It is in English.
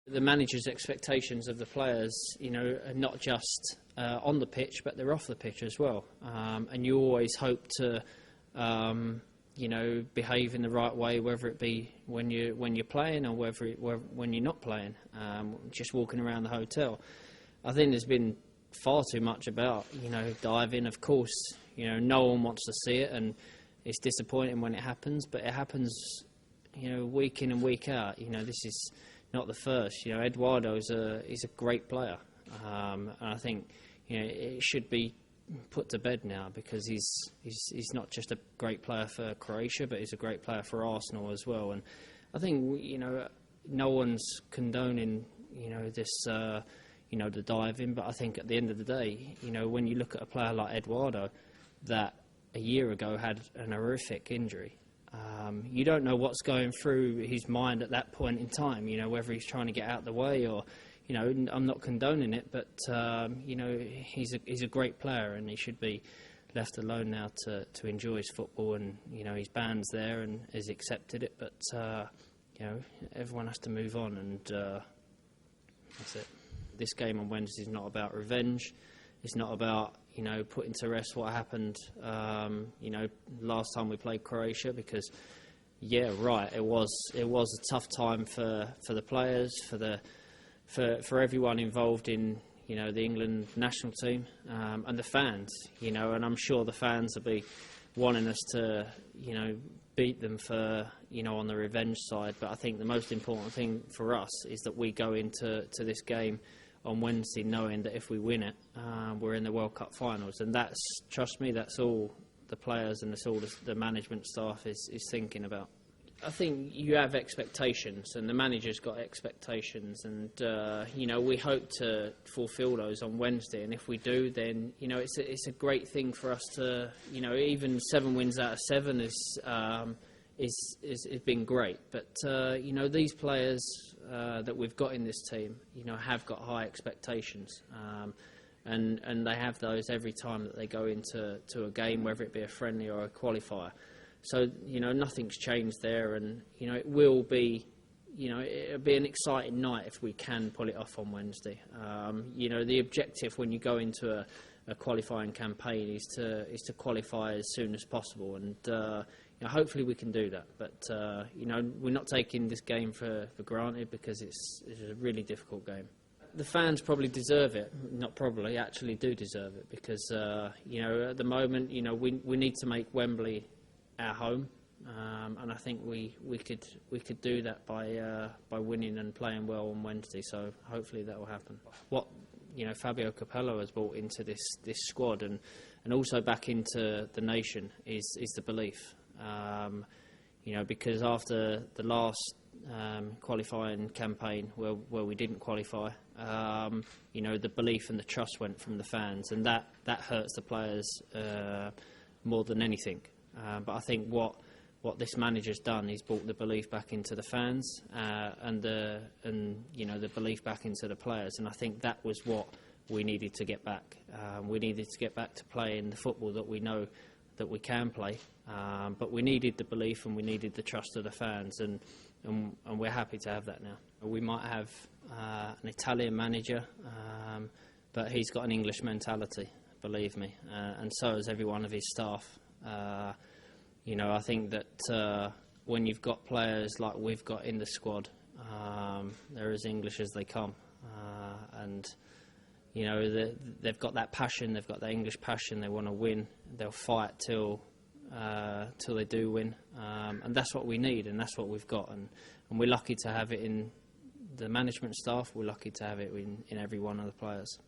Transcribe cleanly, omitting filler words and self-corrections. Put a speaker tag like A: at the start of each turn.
A: The manager's expectations of the players, are not just on the pitch, but they're off the pitch as well. And you always hope to, behave in the right way, whether it be when you're playing or when you're not playing. Just walking around the hotel, I think there's been far too much about diving. Of course, no one wants to see it, and it's disappointing when it happens. But it happens, week in and week out. This is not the first. Eduarda is a great player, and I think it should be put to bed now, because he's not just a great player for Croatia, but he's a great player for Arsenal as well. And I think no one's condoning this the diving, but I think at the end of the day, when you look at a player like Eduarda that a year ago had an horrific injury. You don't know what's going through his mind at that point in time, whether he's trying to get out of the way or, I'm not condoning it, but, he's a great player, and he should be left alone now to enjoy his football. And, his band's there and has accepted it, but, everyone has to move on, and that's it. This game on Wednesday is not about revenge. It's not about putting to rest what happened last time we played Croatia, because it was a tough time for the players, for everyone involved in the England national team, and the fans, and I'm sure the fans will be wanting us to beat them for on the revenge side. But I think the most important thing for us is that we go into this game on Wednesday knowing that if we win it, we're in the World Cup finals. And trust me, that's all the players and that's all the management staff is thinking about. I think you have expectations, and the manager's got expectations, and we hope to fulfil those on Wednesday. And if we do, then it's a great thing for us to even 7 wins out of 7 is been great. But these players that we've got in this team, have got high expectations, and they have those every time that they go into a game, whether it be a friendly or a qualifier. So nothing's changed there, and it will be, it'll be an exciting night if we can pull it off on Wednesday. The objective when you go into a qualifying campaign is to qualify as soon as possible, and hopefully we can do that. But we're not taking this game for granted, because it's a really difficult game. The fans probably deserve it. Not probably, actually do deserve it, because at the moment we need to make Wembley our home, and I think we could do that by winning and playing well on Wednesday. So hopefully that will happen. What Fabio Capello has brought into this squad, and also back into the nation, is the belief. Because after the last qualifying campaign where we didn't qualify, the belief and the trust went from the fans, and that hurts the players more than anything. But I think what this manager's done, he's brought the belief back into the fans, and the belief back into the players, and I think that was what we needed to get back. We needed to get back to playing the football that we know that we can play, but we needed the belief and we needed the trust of the fans, and we're happy to have that now. We might have an Italian manager, but he's got an English mentality, believe me, and so has every one of his staff. I think that when you've got players like we've got in the squad, they're as English as they come, and they've got that passion, they've got that English passion. They want to win. They'll fight till they do win, and that's what we need, and that's what we've got, and we're lucky to have it in the management staff. We're lucky to have it in every one of the players.